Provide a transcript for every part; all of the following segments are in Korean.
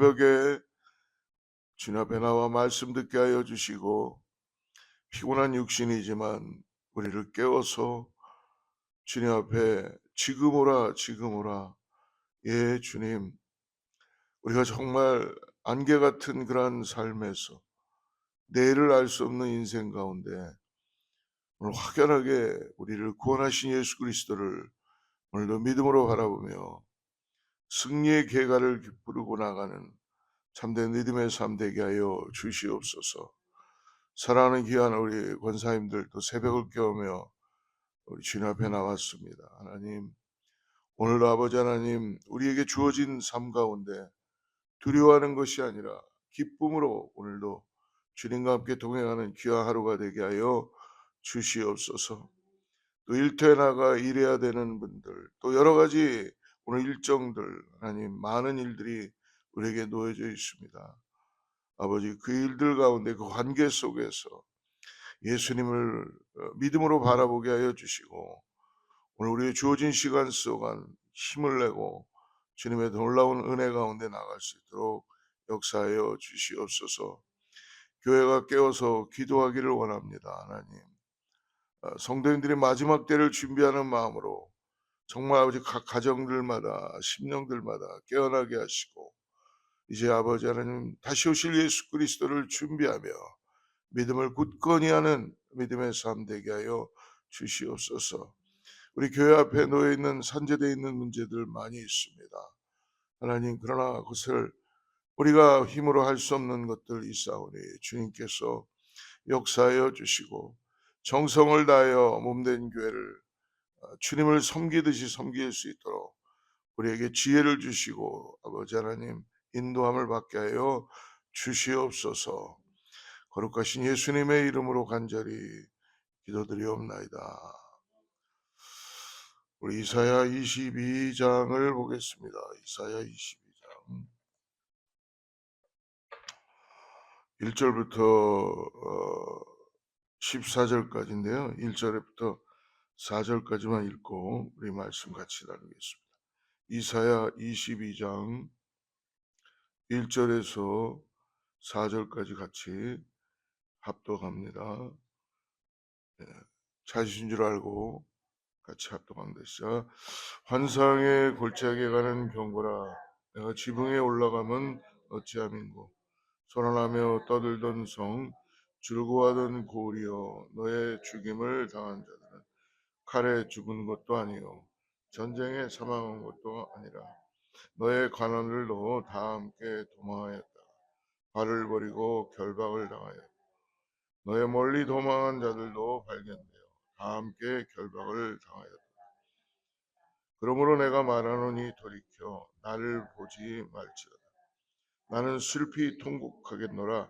새벽에 주님 앞에 나와 말씀 듣게 하여 주시고 피곤한 육신이지만 우리를 깨워서 주님 앞에 지금 오라 지금 오라. 예 주님, 우리가 정말 안개 같은 그러한 삶에서 내일을 알 수 없는 인생 가운데 오늘 확연하게 우리를 구원하신 예수 그리스도를 오늘도 믿음으로 바라보며 승리의 계가를 부르고 나가는 참된 믿음의 삶 되게 하여 주시옵소서. 사랑하는 귀한 우리 권사님들도 새벽을 깨우며 우리 주님 앞에 나왔습니다. 하나님, 오늘도 아버지 하나님, 우리에게 주어진 삶 가운데 두려워하는 것이 아니라 기쁨으로 오늘도 주님과 함께 동행하는 귀한 하루가 되게 하여 주시옵소서. 또 일터에 나가 일해야 되는 분들, 또 여러 가지 오늘 일정들, 하나님 많은 일들이 우리에게 놓여져 있습니다. 아버지, 그 일들 가운데 그 관계 속에서 예수님을 믿음으로 바라보게 하여 주시고 오늘 우리의 주어진 시간 동안 힘을 내고 주님의 놀라운 은혜 가운데 나갈 수 있도록 역사하여 주시옵소서. 교회가 깨어서 기도하기를 원합니다. 하나님, 성도님들이 마지막 때를 준비하는 마음으로 정말 아버지 각 가정들마다 심령들마다 깨어나게 하시고 이제 아버지 하나님 다시 오실 예수 그리스도를 준비하며 믿음을 굳건히 하는 믿음의 삶 되게 하여 주시옵소서. 우리 교회 앞에 놓여 있는 산재되어 있는 문제들 많이 있습니다. 하나님, 그러나 그것을 우리가 힘으로 할 수 없는 것들 있사오니 주님께서 역사하여 주시고 정성을 다하여 몸된 교회를 주님을 섬기듯이 섬길 수 있도록 우리에게 지혜를 주시고 아버지 하나님 인도함을 받게 하여 주시옵소서. 거룩하신 예수님의 이름으로 간절히 기도드리옵나이다. 우리 이사야 22장을 보겠습니다. 이사야 22장 1절부터 14절까지인데요. 1절부터 4절까지만 읽고 우리 말씀 같이 나누겠습니다. 이사야 22장 1절에서 4절까지 같이 합독합니다. 찾으신 줄 알고 같이 합독합니다. 시작. 환상의 골짜기에 가는 경고라. 내가 지붕에 올라가면 어찌함인고. 소란하며 떠들던 성, 즐거워하던 고울이여, 너의 죽임을 당한 자들은 칼에 죽은 것도 아니요 전쟁에 사망한 것도 아니라 너의 관원들도 다 함께 도망하였다. 발을 버리고 결박을 당하였다. 너의 멀리 도망한 자들도 발견되어 다 함께 결박을 당하였다. 그러므로 내가 말하노니 돌이켜 나를 보지 말지어다. 나는 슬피 통곡하겠노라.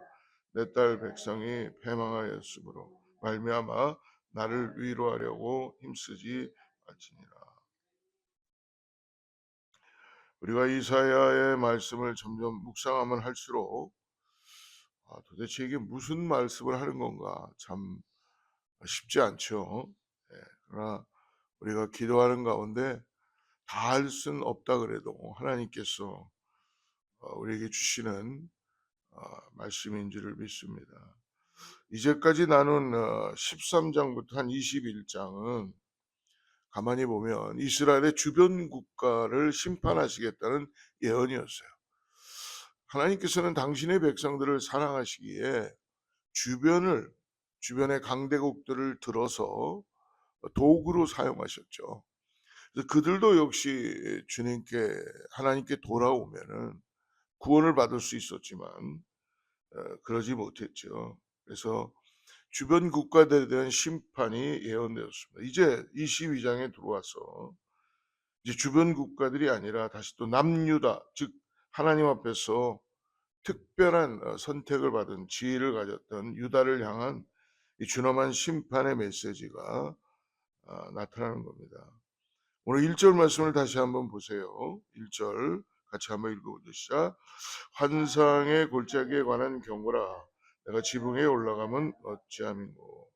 내 딸 백성이 패망하였으므로 말미암아 나를 위로하려고 힘쓰지 말지니라. 우리가 이사야의 말씀을 점점 묵상하면 할수록 도대체 이게 무슨 말씀을 하는 건가 참 쉽지 않죠. 그러나 우리가 기도하는 가운데 다 할 수는 없다 그래도 하나님께서 우리에게 주시는 말씀인 줄을 믿습니다. 이제까지 나눈 13장부터 한 21장은 가만히 보면 이스라엘의 주변 국가를 심판하시겠다는 예언이었어요. 하나님께서는 당신의 백성들을 사랑하시기에 주변의 강대국들을 들어서 도구로 사용하셨죠. 그래서 그들도 역시 하나님께 돌아오면은 구원을 받을 수 있었지만 그러지 못했죠. 그래서 주변 국가들에 대한 심판이 예언되었습니다. 이제 22장에 들어와서 이제 주변 국가들이 아니라 다시 또 남유다, 즉 하나님 앞에서 특별한 선택을 받은 지혜를 가졌던 유다를 향한 이 준엄한 심판의 메시지가 나타나는 겁니다. 오늘 1절 말씀을 다시 한번 보세요. 1절 같이 한번 읽어보시죠. 환상의 골짜기에 관한 경고라. 내가 지붕에 올라가면 어찌함이고.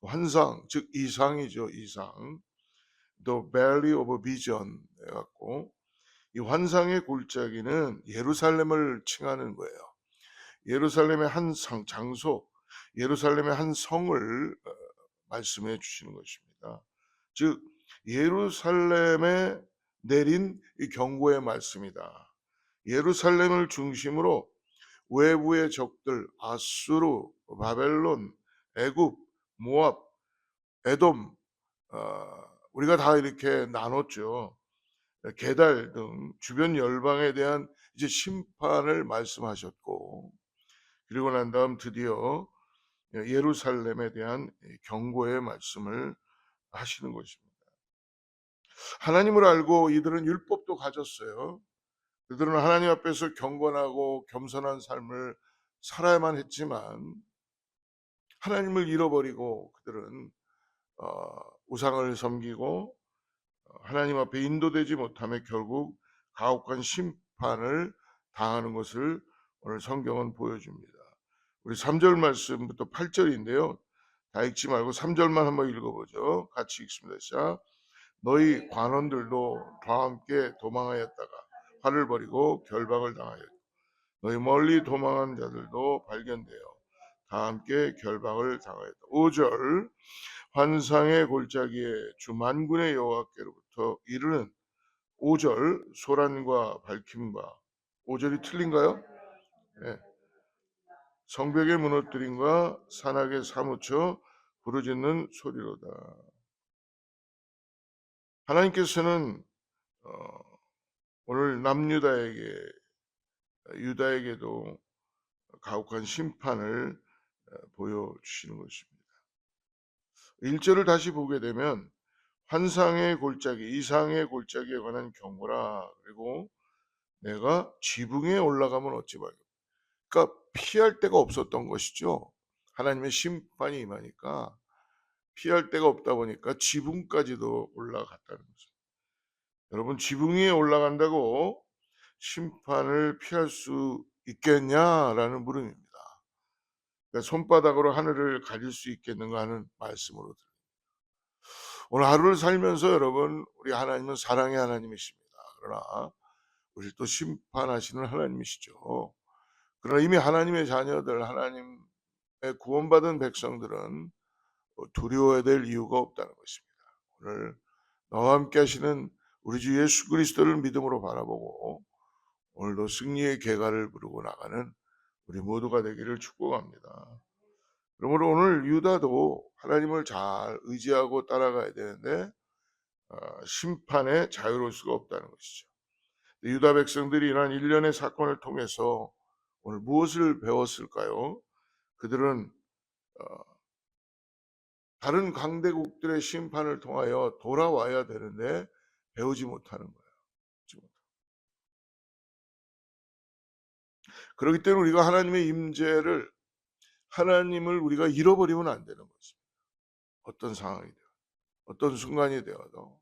환상, 즉 이상이죠. 이상. The Valley of Vision 해갖고 이 환상의 골짜기는 예루살렘을 칭하는 거예요. 예루살렘의 한 장소, 예루살렘의 한 성을 말씀해 주시는 것입니다. 즉 예루살렘에 내린 이 경고의 말씀이다. 예루살렘을 중심으로 외부의 적들 아수르, 바벨론, 애굽, 모압, 에돔, 우리가 다 이렇게 나눴죠. 게달 등 주변 열방에 대한 이제 심판을 말씀하셨고, 그리고 난 다음 드디어 예루살렘에 대한 경고의 말씀을 하시는 것입니다. 하나님을 알고 이들은 율법도 가졌어요. 그들은 하나님 앞에서 경건하고 겸손한 삶을 살아야만 했지만 하나님을 잃어버리고 그들은 우상을 섬기고 하나님 앞에 인도되지 못하며 결국 가혹한 심판을 당하는 것을 오늘 성경은 보여줍니다. 우리 3절 말씀부터 8절인데요. 다 읽지 말고 3절만 한번 읽어보죠. 같이 읽습니다. 시작. 너희 관원들도 다 함께 도망하였다가 화를 버리고 결박을 당하였고 너희 멀리 도망한 자들도 발견되어 다 함께 결박을 당하였다. 5절 환상의 골짜기에 주 만군의 여호와께로부터 이르는 5절 소란과 밝힘과 5절이 틀린가요? 네. 성벽의 무너뜨림과 산악에 사무쳐 부르짖는 소리로다. 하나님께서는 오늘 유다에게도 가혹한 심판을 보여주시는 것입니다. 1절을 다시 보게 되면 환상의 골짜기, 이상의 골짜기에 관한 경고라. 그리고 내가 지붕에 올라가면 어찌 말까. 그러니까 피할 데가 없었던 것이죠. 하나님의 심판이 임하니까 피할 데가 없다 보니까 지붕까지도 올라갔다는 거죠. 여러분 지붕 위에 올라간다고 심판을 피할 수 있겠냐라는 물음입니다. 그러니까 손바닥으로 하늘을 가릴 수 있겠는가 하는 말씀으로 들립니다. 오늘 하루를 살면서 여러분 우리 하나님은 사랑의 하나님이십니다. 그러나 우리를 또 심판하시는 하나님이시죠. 그러나 이미 하나님의 자녀들, 하나님의 구원받은 백성들은 두려워해야 될 이유가 없다는 것입니다. 오늘 나와 함께 하시는 우리 주 예수 그리스도를 믿음으로 바라보고 오늘도 승리의 계가를 부르고 나가는 우리 모두가 되기를 축복합니다. 그러므로 오늘 유다도 하나님을 잘 의지하고 따라가야 되는데 심판에 자유로울 수가 없다는 것이죠. 유다 백성들이 이러한 일련의 사건을 통해서 오늘 무엇을 배웠을까요? 그들은 다른 강대국들의 심판을 통하여 돌아와야 되는데 배우지 못하는 거예요. 그렇기 때문에 우리가 하나님의 임재를 하나님을 우리가 잃어버리면 안 되는 것입니다. 어떤 상황이 되어도 어떤 순간이 되어도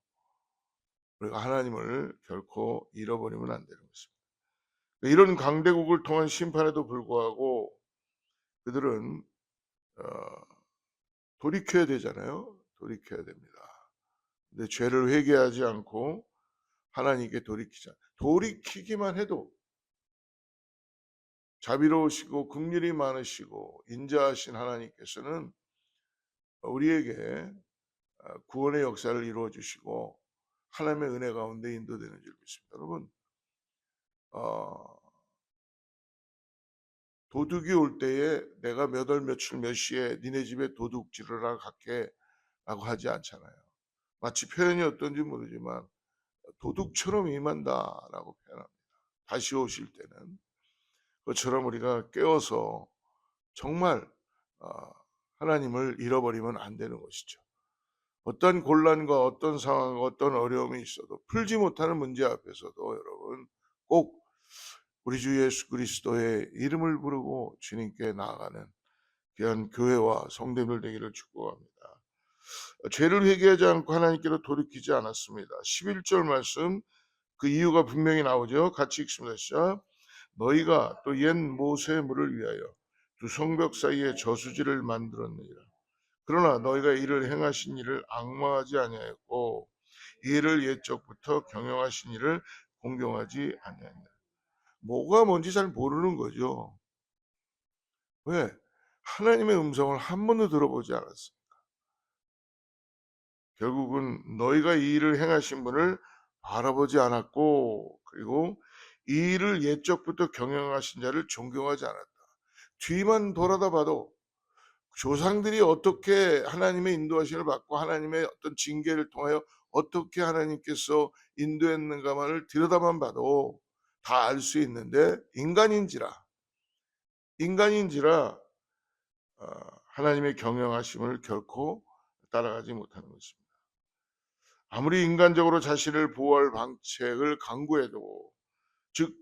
우리가 하나님을 결코 잃어버리면 안 되는 것입니다. 이런 강대국을 통한 심판에도 불구하고 그들은 돌이켜야 되잖아요. 돌이켜야 됩니다. 근데 죄를 회개하지 않고 하나님께 돌이키기만 해도 자비로우시고 긍휼이 많으시고 인자하신 하나님께서는 우리에게 구원의 역사를 이루어 주시고 하나님의 은혜 가운데 인도되는 줄 믿습니다. 여러분 도둑이 올 때에 내가 몇 월 며칠 몇 시에 니네 집에 도둑질을 하러 갈게 라고 하지 않잖아요. 마치 표현이 어떤지 모르지만 도둑처럼 임한다 라고 표현합니다. 다시 오실 때는 그것처럼 우리가 깨어서 정말 하나님을 잃어버리면 안 되는 것이죠. 어떤 곤란과 어떤 상황, 어떤 어려움이 있어도 풀지 못하는 문제 앞에서도 여러분 꼭 우리 주 예수 그리스도의 이름을 부르고 주님께 나아가는 귀한 교회와 성도들 되기를 축복합니다. 죄를 회개하지 않고 하나님께로 돌이키지 않았습니다. 11절 말씀 그 이유가 분명히 나오죠. 같이 읽습니다. 시작. 너희가 또 옛 모세의 물을 위하여 두 성벽 사이에 저수지를 만들었느니라. 그러나 너희가 이를 행하신 일을 악마하지 아니하였고 이를 옛적부터 경영하신 일을 공경하지 아니하니라. 뭐가 뭔지 잘 모르는 거죠. 왜? 하나님의 음성을 한 번도 들어보지 않았어요. 결국은 너희가 이 일을 행하신 분을 알아보지 않았고, 그리고 이 일을 옛적부터 경영하신 자를 존경하지 않았다. 뒤만 돌아다 봐도 조상들이 어떻게 하나님의 인도하심을 받고 하나님의 어떤 징계를 통하여 어떻게 하나님께서 인도했는가만을 들여다만 봐도 다 알 수 있는데, 인간인지라 하나님의 경영하심을 결코 따라가지 못하는 것입니다. 아무리 인간적으로 자신을 보호할 방책을 강구해도, 즉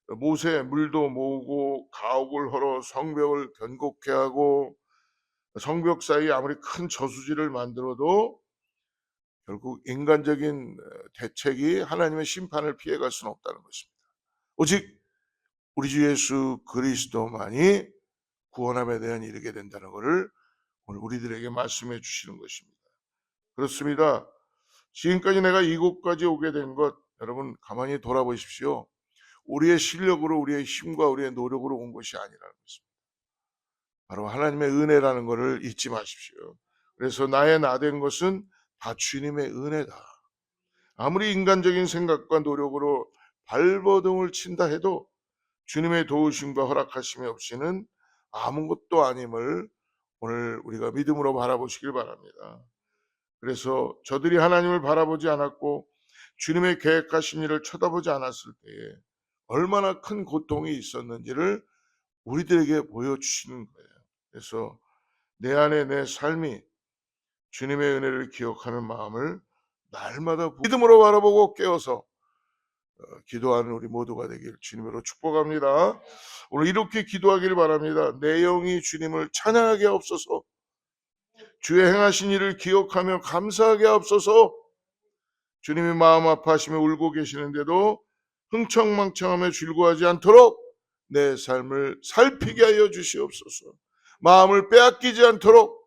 못에 물도 모으고 가옥을 헐어 성벽을 견고케 하고 성벽 사이에 아무리 큰 저수지를 만들어도 결국 인간적인 대책이 하나님의 심판을 피해갈 수는 없다는 것입니다. 오직 우리 주 예수 그리스도만이 구원함에 대한 이르게 된다는 것을 오늘 우리들에게 말씀해 주시는 것입니다. 그렇습니다. 지금까지 내가 이곳까지 오게 된 것, 여러분 가만히 돌아보십시오. 우리의 실력으로, 우리의 힘과 우리의 노력으로 온 것이 아니라는 것입니다. 바로 하나님의 은혜라는 것을 잊지 마십시오. 그래서 나의 나 된 것은 다 주님의 은혜다. 아무리 인간적인 생각과 노력으로 발버둥을 친다 해도 주님의 도우심과 허락하심이 없이는 아무것도 아님을 오늘 우리가 믿음으로 바라보시길 바랍니다. 그래서 저들이 하나님을 바라보지 않았고 주님의 계획하신 일을 쳐다보지 않았을 때에 얼마나 큰 고통이 있었는지를 우리들에게 보여주시는 거예요. 그래서 내 안에 내 삶이 주님의 은혜를 기억하는 마음을 날마다 믿음으로 바라보고 깨어서 기도하는 우리 모두가 되길 주님으로 축복합니다. 오늘 이렇게 기도하길 바랍니다. 내 영이 주님을 찬양하게 하옵소서. 주의 행하신 일을 기억하며 감사하게 하옵소서. 주님이 마음 아파하시며 울고 계시는데도 흥청망청하며 즐거워하지 않도록 내 삶을 살피게 하여 주시옵소서. 마음을 빼앗기지 않도록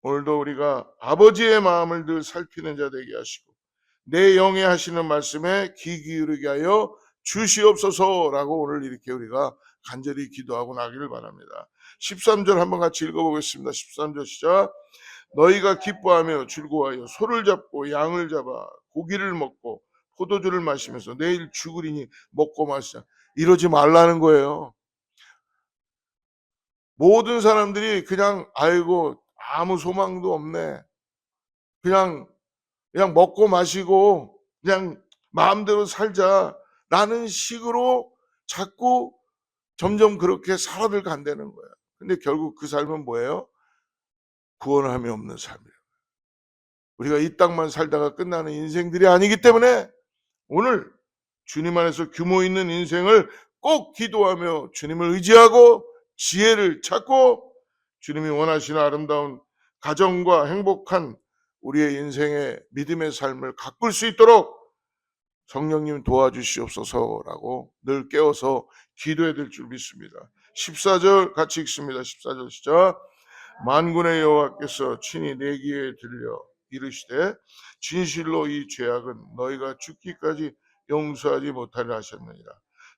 오늘도 우리가 아버지의 마음을 늘 살피는 자 되게 하시고 내 영에 하시는 말씀에 귀 기울이게 하여 주시옵소서라고 오늘 이렇게 우리가 간절히 기도하고 나기를 바랍니다. 13절 한번 같이 읽어보겠습니다. 13절 시작. 너희가 기뻐하며 즐거워하여 소를 잡고 양을 잡아 고기를 먹고 포도주를 마시면서 내일 죽으리니 먹고 마시자. 이러지 말라는 거예요. 모든 사람들이 그냥 아이고 아무 소망도 없네. 그냥 먹고 마시고 그냥 마음대로 살자라는 식으로 자꾸 점점 그렇게 살아들 간다는 거예요. 근데 결국 그 삶은 뭐예요? 구원함이 없는 삶이에요. 우리가 이 땅만 살다가 끝나는 인생들이 아니기 때문에 오늘 주님 안에서 규모 있는 인생을 꼭 기도하며 주님을 의지하고 지혜를 찾고 주님이 원하시는 아름다운 가정과 행복한 우리의 인생의 믿음의 삶을 가꿀 수 있도록 성령님 도와주시옵소서라고 늘 깨워서 기도해야 될 줄 믿습니다. 14절 같이 읽습니다. 14절 시작. 만군의 여호와께서 친히 내 귀에 들려 이르시되 진실로 이 죄악은 너희가 죽기까지 용서하지 못하리라 하셨느니라.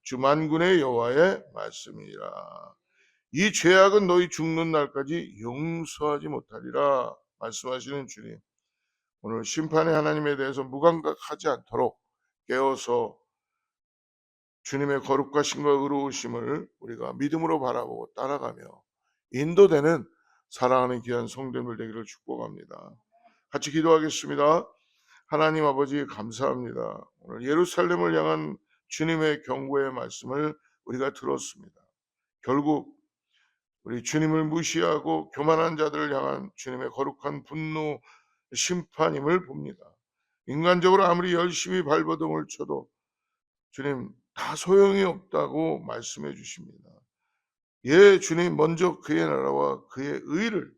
주 만군의 여호와의 말씀이니라. 이 죄악은 너희 죽는 날까지 용서하지 못하리라 말씀하시는 주님, 오늘 심판의 하나님에 대해서 무감각하지 않도록 깨워서 주님의 거룩하심과 의로우심을 우리가 믿음으로 바라보고 따라가며 인도되는 사랑하는 귀한 성도들 되기를 축복합니다. 같이 기도하겠습니다. 하나님 아버지 감사합니다. 오늘 예루살렘을 향한 주님의 경고의 말씀을 우리가 들었습니다. 결국 우리 주님을 무시하고 교만한 자들을 향한 주님의 거룩한 분노 심판임을 봅니다. 인간적으로 아무리 열심히 발버둥을 쳐도 주님 다 소용이 없다고 말씀해 주십니다. 예, 주님 먼저 그의 나라와 그의 의를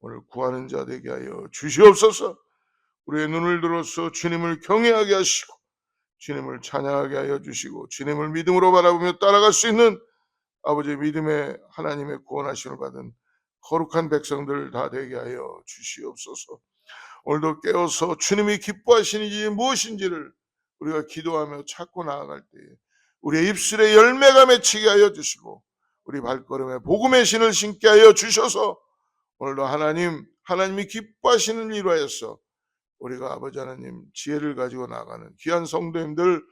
오늘 구하는 자 되게 하여 주시옵소서. 우리의 눈을 들어서 주님을 경외하게 하시고 주님을 찬양하게 하여 주시고 주님을 믿음으로 바라보며 따라갈 수 있는 아버지의 믿음의 하나님의 구원하심을 받은 거룩한 백성들 다 되게 하여 주시옵소서. 오늘도 깨어서 주님이 기뻐하시는지 무엇인지를 우리가 기도하며 찾고 나아갈 때에 우리의 입술에 열매가 맺히게 하여 주시고 우리 발걸음에 복음의 신을 신게 하여 주셔서 오늘도 하나님이 기뻐하시는 일로 하여서 우리가 아버지 하나님 지혜를 가지고 나가는 귀한 성도님들,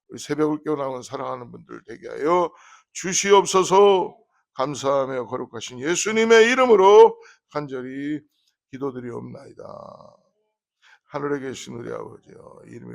우리 새벽을 깨어 나온 사랑하는 분들 되게 하여 주시옵소서. 감사하며 거룩하신 예수님의 이름으로 간절히 기도드리옵나이다. 하늘에 계신 우리 아버지여, 이름이